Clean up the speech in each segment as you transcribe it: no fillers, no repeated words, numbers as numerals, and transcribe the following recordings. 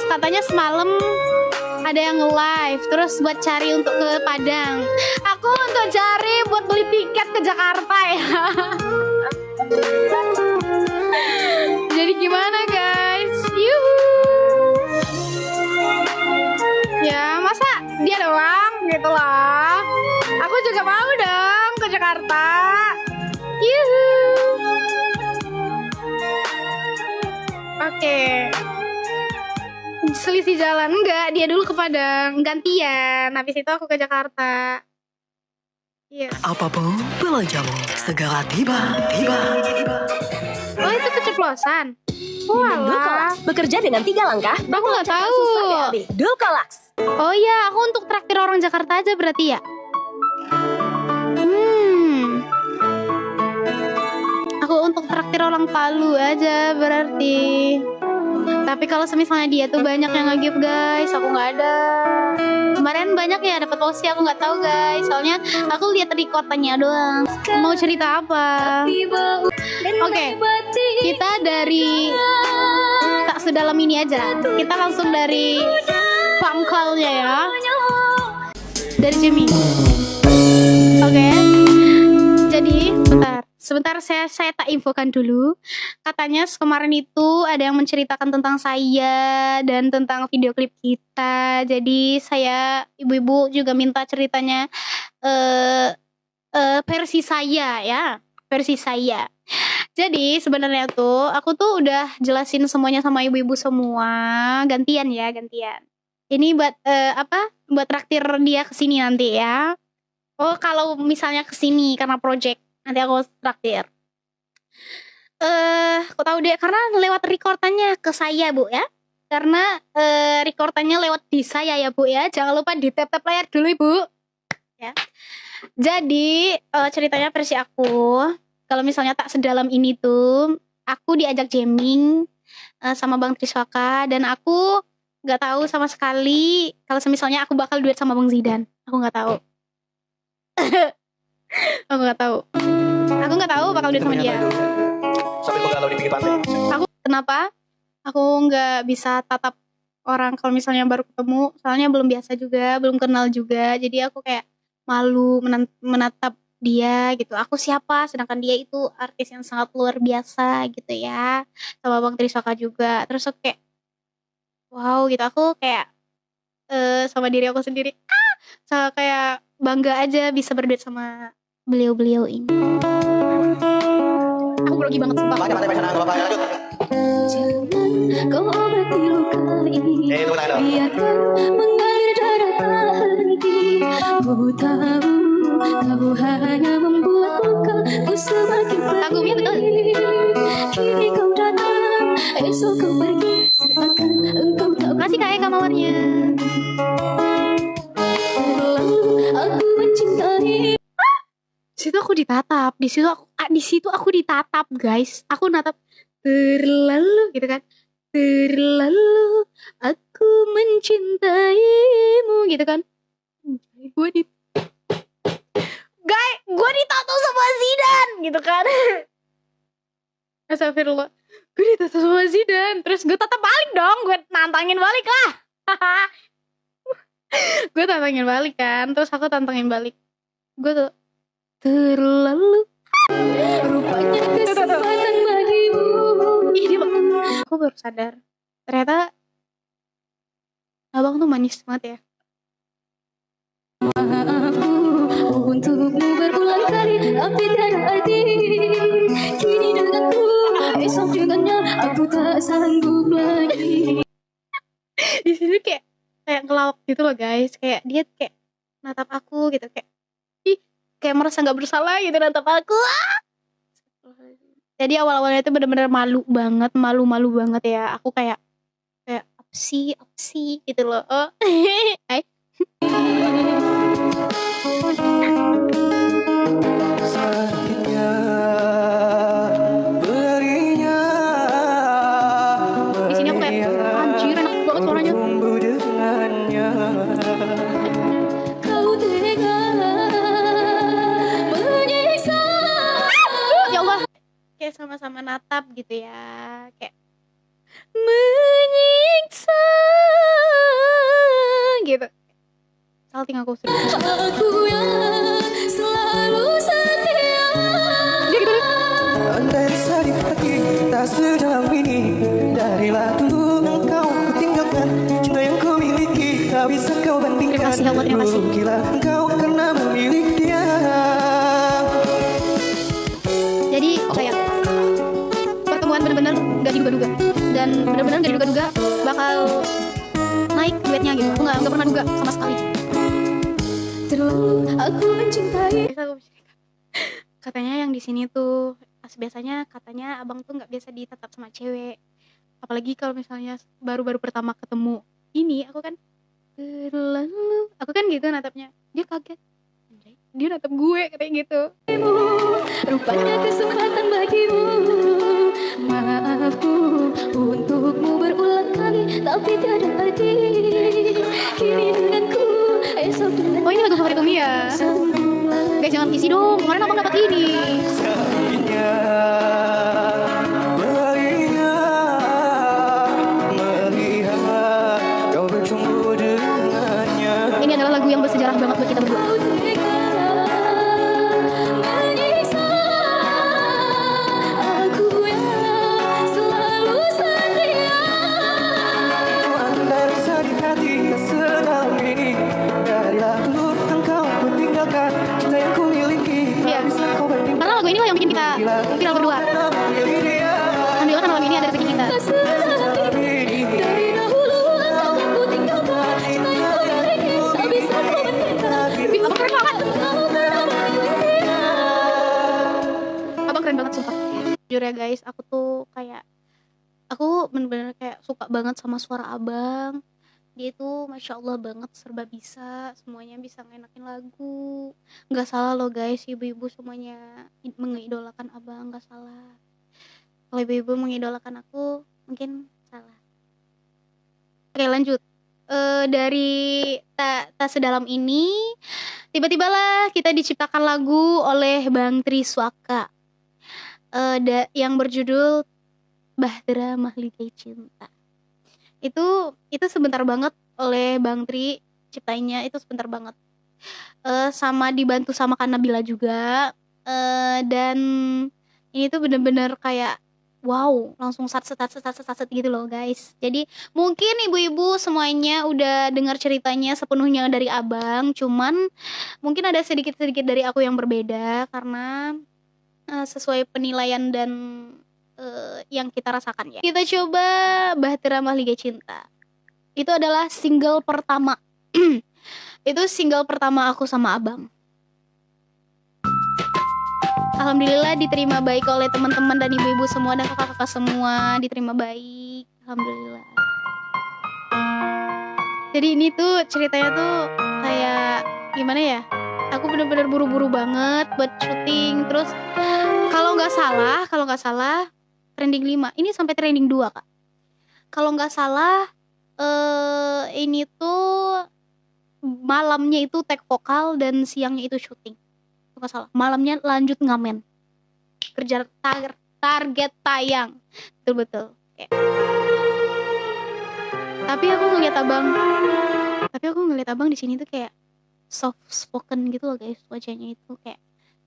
katanya semalam ada yang nge-live, terus buat cari untuk ke Padang. Aku untuk cari buat beli tiket ke Jakarta ya. Jadi gimana guys? Yuhu. Ya masa dia doang gitu lah. Aku juga mau dong ke Jakarta. Yuhu. Oke. Selisih jalan enggak, dia dulu ke Padang, gantian. Habis itu aku ke Jakarta. Iya. Apapun belanjamu segera tiba. Oh itu keceplosan. Walah. Bekerja dengan 3 langkah. Aku nggak tahu. Dulcolax. Oh iya, aku untuk traktir orang Jakarta aja berarti ya. Aku untuk traktir orang Palu aja berarti. Tapi kalau misalnya dia tuh banyak yang nge-give guys, aku nggak ada. Kemarin banyak ya dapat OSI, aku nggak tahu guys. Soalnya aku lihat di kotanya doang. Mau cerita apa? Oke, kita dari tak sedalam ini aja. Kita langsung dari pangkalnya ya. Dari Jimmy. Oke. Jadi sebentar saya tak infokan dulu. Katanya kemarin itu ada yang menceritakan tentang saya dan tentang video klip kita. Jadi saya ibu-ibu juga minta ceritanya versi saya ya, versi saya. Jadi sebenarnya tuh aku tuh udah jelasin semuanya sama ibu-ibu semua, gantian ya, gantian. Ini buat buat traktir dia kesini nanti ya. Oh kalau misalnya kesini karena project, nanti aku traktir. Aku tahu deh karena lewat rekordannya ke saya Bu ya. Karena rekordannya lewat di saya ya Bu ya. Jangan lupa di tap layar dulu Ibu. Ya. Jadi ceritanya versi aku. Kalau misalnya tak sedalam ini tuh, aku diajak jamming sama Bang Triswaka dan aku nggak tahu sama sekali kalau misalnya aku bakal duet sama Bang Zidan. Aku nggak tahu. Aku nggak tahu. Aku nggak tahu bakal duet sama dia. Sampai menggalau di pinggir pantai. Aku kenapa? Aku nggak bisa tatap orang kalau misalnya baru ketemu. Soalnya belum biasa juga, belum kenal juga. Jadi aku kayak malu menatap dia gitu. Aku siapa? Sedangkan dia itu artis yang sangat luar biasa gitu ya. Sama Bang Triswaka juga. Terus aku kayak wow gitu. Aku kayak sama diri aku sendiri. So, kayak bangga aja bisa berduet sama beliau-beliau ini. Aku grogi banget sumpah. Pantai sana, nggak apa-apa, lanjut. Jangan kau obati luka ini. Tunggu tangan dong. Biarkan mengalir darah tak henti. Ku tahu kau hanya membuat luka ku semakin Tanggungnya betul. Kini kau datang, esok kau pergi, seakan engkau tak Makasih Kak Eka mawarnya. terlalu aku mencintai. Di situ aku ditatap guys. Aku natap terlalu gitu kan. Terlalu aku mencintaimu gitu kan. Gue ditato sama Zidan gitu kan. Astagfirullah. Gue ditato sama Zidan. Terus gue tatap balik dong. Gue nantangin balik lah. Gue tantangin balik kan. Terus aku tantangin balik. Gue tuh terlalu Rupanya kesempatan bagimu. Ih, aku baru sadar ternyata abang tuh manis banget ya. Maafku untukmu berulang kali, tapi tiada arti. Kini denganku, esok dengannya, aku tak sanggup lagi. Di sini kayak ngelawak gitu loh guys. Kayak dia kayak natap aku gitu kayak kayak merasa nggak bersalah gitu natap aku. Jadi awal-awalnya itu benar-benar malu banget ya. Aku kayak apa sih gitu loh. Oh. Hai. Sakitnya berinya. Di sini aku kayak anjir enak banget suaranya. Kau tega menyiksa. Ya Allah. Kayak sama-sama natap gitu ya. Kayak menyiksa salting aku serius. Aku yang selalu setia. Dia gitu deh. Andai sedih hati tak sedalam ini, darilah dulu engkau kutinggalkan. Cinta yang ku miliki tak bisa kau bandingkan. Terima kasih, Allah, terima kasih. Rugilah engkau karena memilih dia. Jadi kayak pertemuan bener-bener gak diduga-duga, dan bener-bener gak diduga-duga bakal naik duetnya gitu. Aku nggak pernah duga sama sekali. Terlalu aku mencintai. Biasa aku katanya yang di sini tuh biasanya katanya abang tuh nggak biasa ditatap sama cewek, apalagi kalau misalnya baru-baru pertama ketemu. Ini aku kan terlalu, aku kan gitu natapnya, dia kaget, anjay, dia natap gue kayak gitu. Rupanya kesempatan bagimu. Maafku untukmu berulang kali, tapi tiada arti. Kini denganku, esok dengan Oh ini lagu favorit Umi ya guys, jangan isi dong, kemarin abang dapat ini. Seandainya melihat kau bercumbu dengannya. Ini adalah lagu yang bersejarah banget buat kita berdua. menyiksa. Aku yang selalu setia. Andai sedih hati tak sedalam ini, darilah dulu engkau kutinggalkan. Cinta yang ku miliki Iya. tak bisa kau bandingkan. Karena lagu ini lah yang bikin kita viral berdua. Karena memilih dia. Alhamdulillah kan malam ini ada rezeki kita. Dari dahulu engkau yang ku tinggalkan. Cinta yang ku miliki tak bisa ku bandingkan. Abang keren banget. Engkau pernah memilih dia. Abang keren banget sumpah. Jujur ya guys, aku tuh kayak aku bener-bener kayak suka banget sama suara abang. Dia tuh masya Allah banget, serba bisa, semuanya bisa ngenakin lagu. Nggak salah loh guys, ibu-ibu semuanya mengidolakan abang, nggak salah. Kalau ibu-ibu mengidolakan aku, mungkin salah. Oke lanjut. Dari tak sedalam ini, tiba-tibalah kita diciptakan lagu oleh Bang Triswaka, yang berjudul Bahtera Mahligai Cinta. Itu sebentar banget oleh Bang Tri ciptainnya, itu sebentar banget. Sama dibantu sama Kak Nabila juga. Dan ini tuh bener-bener kayak wow, langsung sat gitu loh guys. Jadi mungkin ibu-ibu semuanya udah dengar ceritanya sepenuhnya dari abang, cuman mungkin ada sedikit-sedikit dari aku yang berbeda karena sesuai penilaian dan yang kita rasakan ya. Kita coba Bahtera Mahligai Cinta. Itu adalah single pertama. Itu single pertama aku sama abang. Alhamdulillah diterima baik oleh teman-teman dan ibu-ibu semua dan kakak-kakak semua, diterima baik. Alhamdulillah. Jadi ini tuh ceritanya tuh kayak gimana ya? Aku bener-bener buru-buru banget buat syuting. Terus kalau nggak salah trending 5. Ini sampai trending 2 Kak. Kalau nggak salah ini tuh malamnya itu take vokal dan siangnya itu syuting. Nggak salah. Malamnya lanjut ngamen. Kerja target tayang. Betul-betul. Kayak. Tapi aku ngeliat abang di sini tuh kayak soft spoken gitu loh guys, wajahnya itu kayak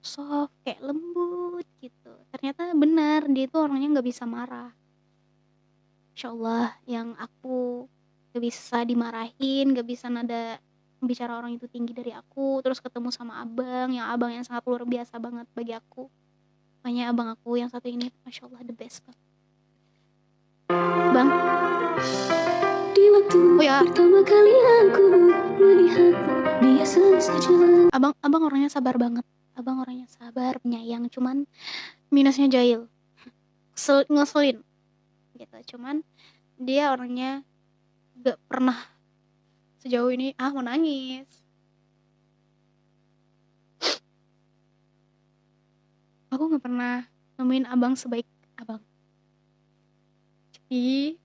soft, kayak lembut gitu. Ternyata benar dia itu orangnya nggak bisa marah. Insya Allah yang aku nggak bisa dimarahin, nggak bisa nada bicara orang itu tinggi dari aku. Terus ketemu sama abang yang sangat luar biasa banget bagi aku. Makanya abang aku yang satu ini Masya Allah the best banget. Bang, Di waktu oh ya, pertama kali aku melihatmu, biasa saja. abang orangnya sabar banget. Abang orangnya sabar, penyayang, cuman minusnya jahil. Ngeselin gitu. Cuman dia orangnya gak pernah sejauh ini mau nangis. Aku gak pernah nemuin abang sebaik abang. Jadi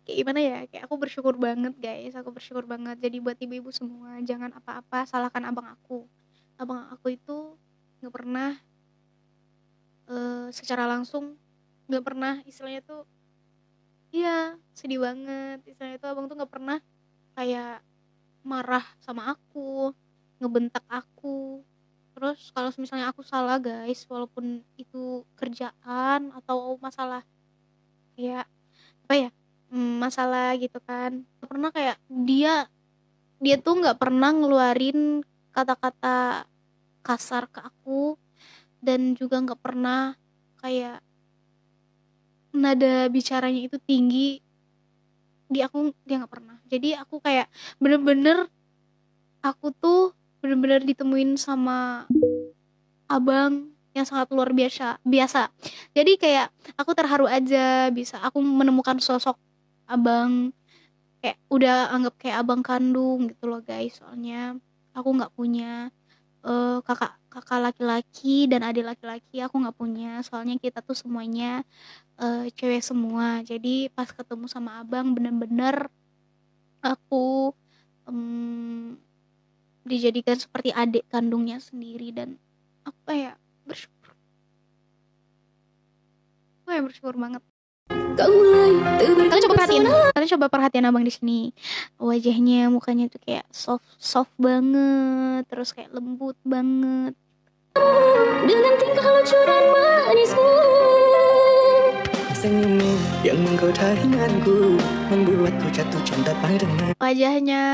kayak gimana ya, kayak aku bersyukur banget guys, aku bersyukur banget. Jadi buat ibu-ibu semua, jangan apa-apa salahkan abang aku itu gak pernah secara langsung, gak pernah istilahnya tuh iya sedih banget. Istilahnya tuh abang tuh gak pernah kayak marah sama aku, ngebentak aku. Terus kalau misalnya aku salah guys, walaupun itu kerjaan atau masalah kayak apa ya, masalah gitu kan, pernah kayak dia dia tuh nggak pernah ngeluarin kata-kata kasar ke aku, dan juga nggak pernah kayak nada bicaranya itu tinggi di aku, dia nggak pernah. Jadi aku kayak bener-bener, aku tuh bener-bener ditemuin sama abang yang sangat luar biasa biasa. Jadi kayak aku terharu aja bisa aku menemukan sosok abang, kayak udah anggap kayak abang kandung gitu loh guys. Soalnya aku nggak punya kakak kakak laki-laki dan adik laki-laki, aku nggak punya. Soalnya kita tuh semuanya cewek semua. Jadi pas ketemu sama abang bener-bener aku dijadikan seperti adik kandungnya sendiri, dan apa ya, bersyukur. Aku ya bersyukur banget. Kau mulai tebarkan Kalian coba perhatiin, pesona. kalian coba perhatiin abang di sini. Wajahnya, mukanya tuh kayak soft soft banget, terus kayak lembut banget. Dengan tingkah lucu dan manismu. Senyummu yang menggoda ringanku, membuatku jatuh cinta padamu. Wajahnya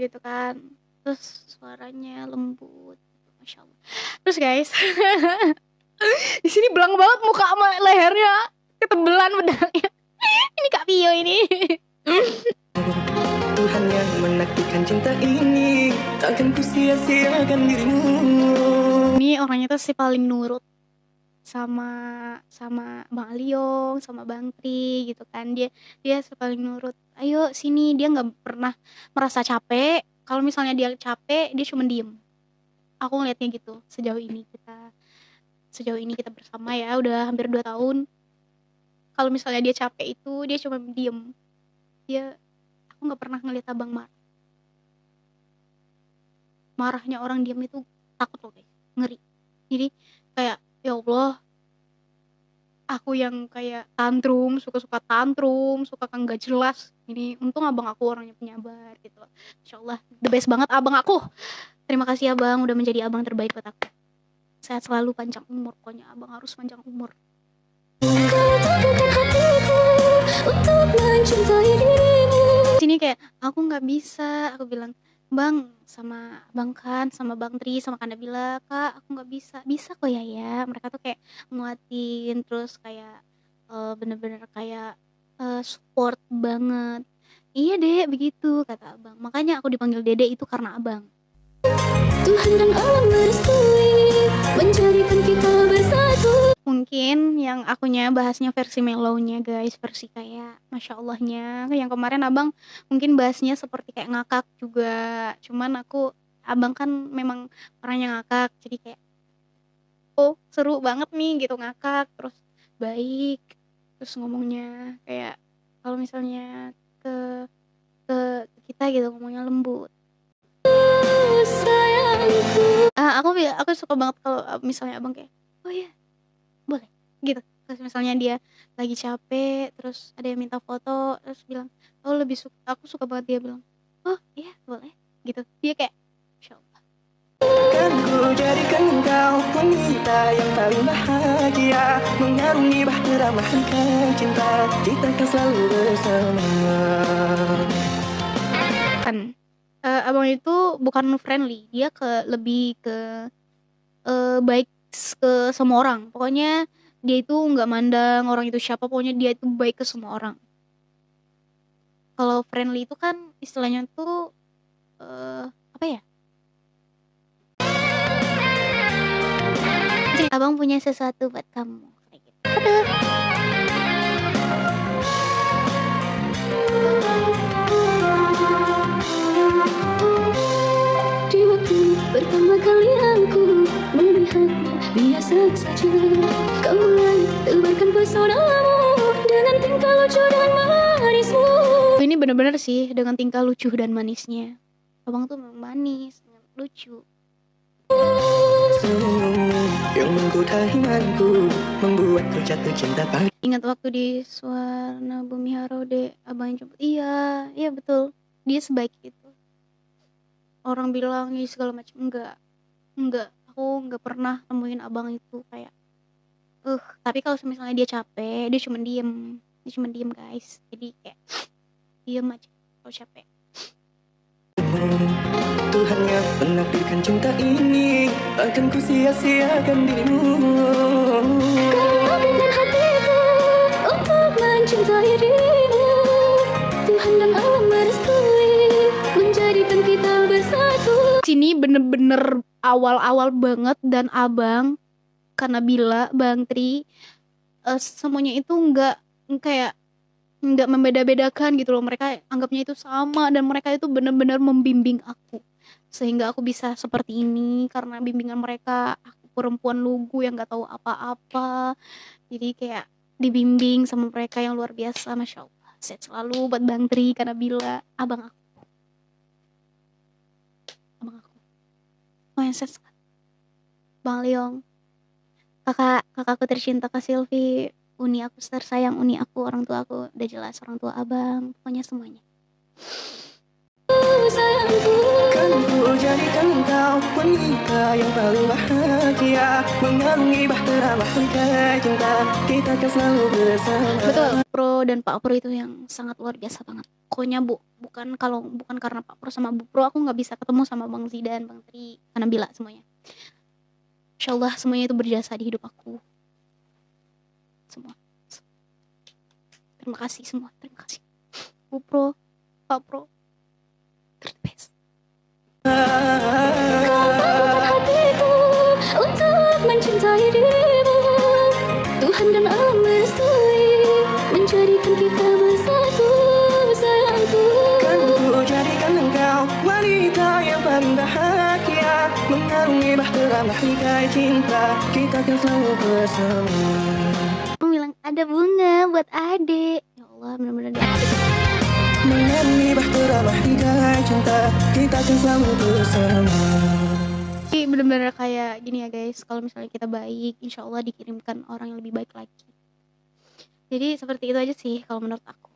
gitu kan, terus suaranya lembut, masya Allah. Terus guys, di sini belang banget muka sama lehernya, ketebelan bedaknya. Ini Kak Pio ini. Tuhan yang menakdirkan cinta ini, takkan ku sia-siakan dirimu. Ini orangnya tuh si paling nurut sama Bang Aliong, sama Bang Tri gitu kan. Dia paling nurut. Ayo sini, dia nggak pernah merasa capek. Kalau misalnya dia capek, dia cuma diem. Aku ngeliatnya gitu. Sejauh ini kita bersama ya, udah hampir 2 tahun. Kalau misalnya dia capek itu, dia cuma diem. Aku nggak pernah ngeliat abang marahnya orang diem itu takut loh guys, ngeri. Jadi kayak ya Allah, aku yang kayak tantrum, suka nggak jelas. Ini untung abang aku orangnya penyabar gitu. Insya Allah the best banget abang aku. Terima kasih abang udah menjadi abang terbaik buat aku. Sehat selalu, panjang umur, pokoknya abang harus panjang umur. Kau teguhkan hatiku untuk mencintai dirimu. Sini kayak aku nggak bisa, aku bilang bang sama abang kan, sama Bang Tri, sama Kanda Bila, kak aku nggak bisa kok ya. Mereka tuh kayak nguatin, terus kayak bener-bener kayak support banget. Iya dek begitu kata abang, makanya aku dipanggil dede itu karena abang. Tuhan dan alam merestui menjadikan kita bersatu. Mungkin yang akunya bahasnya versi mellownya guys, versi kayak Masya Allahnya. Yang kemarin abang mungkin bahasnya seperti kayak ngakak juga. Cuman abang kan memang orangnya ngakak, jadi kayak oh seru banget nih gitu ngakak, terus baik, terus ngomongnya kayak kalau misalnya ke kita gitu ngomongnya lembut. Sayangku, Aku suka banget kalau misalnya abang kayak oh ya boleh gitu. Terus misalnya dia lagi capek, terus ada yang minta foto, terus bilang aku suka banget dia bilang oh iya boleh gitu. Dia kayak Masya Allah. Kan ku jadikan engkau wanita yang paling bahagia, mengarungi bahtera mahligai cinta, kita akan selalu bersama. Kan abang itu bukan friendly, dia lebih ke baik ke semua orang. Pokoknya dia itu nggak mandang orang itu siapa, pokoknya dia itu baik ke semua orang. Kalau friendly itu kan istilahnya tuh apa ya? Abang punya sesuatu buat kamu kayak gitu. di waktu pertama kali aku melihatmu biasa saja. Kau mulai tebarkan pesonamu dengan tingkah lucu dan manismu. Ini bener-bener sih dengan tingkah lucu dan manisnya. Abang tuh memang manis, lucu. Senyummu yang menggoda imanku, membuatku jatuh cinta padamu. Ingat waktu di Suwarna Bumi Harode abang jemput. Iya betul, dia sebaik itu. orang bilang ini segala macam. Enggak, aku nggak pernah nemuin abang itu kayak tapi kalau misalnya dia capek dia cuma diem guys, jadi kayak diem aja kalau capek. Tuhan yang menakdirkan cinta ini, akan ku sia-siakan dirimu. Kau berikan hatiku untuk mencintai dirimu. Tuhan dan alam merestui menjadikan kita bersatu. Sini bener-bener awal-awal banget, dan abang karena Bila, Bang Tri, semuanya itu nggak membeda-bedakan gitu loh. Mereka anggapnya itu sama, dan mereka itu benar-benar membimbing aku sehingga aku bisa seperti ini karena bimbingan mereka. Aku perempuan lugu yang nggak tahu apa-apa, jadi kayak dibimbing sama mereka yang luar biasa. Masya Allah, sehat selalu buat Bang Tri, karena Bila, abang aku oh yang sehat. Bang Leong, kakakku tercinta, Kak Silvi, uni aku tersayang, uni aku, orang tua aku, udah jelas orang tua abang, pokoknya semuanya. Sayangku, Kan ku jadikan engkau wanita yang paling bahagia, mengarungi bahtera mahligai cinta, kita akan selalu bersama. Betul, Pro dan Pak Pro itu yang sangat luar biasa banget. Pokoknya bukan karena Pak Pro sama Bu Pro aku nggak bisa ketemu sama Bang Zidan, Bang Tri, karena Bila semuanya. Insya Allah semuanya itu berjasa di hidup aku. Semua. Terima kasih semua, terima kasih. Bu Pro, Pak Pro, the best. kau mampukan hatiku untuk mencintai dirimu. Tuhan dan alam merestui menjadikan kita bersatu. Sayangku, Kan ku jadikan engkau wanita yang paling bahagia, mengarungi bahtera mahligai cinta, kita akan selalu bersama. Aku bilang ada bunga buat adek. Ya Allah, benar-benar dia adek. Mengarungi bahtera mahligai cinta, kita akan selalu bersama. Tapi benar-benar kayak gini ya guys, kalau misalnya kita baik, insya Allah dikirimkan orang yang lebih baik lagi. Jadi seperti itu aja sih kalau menurut aku.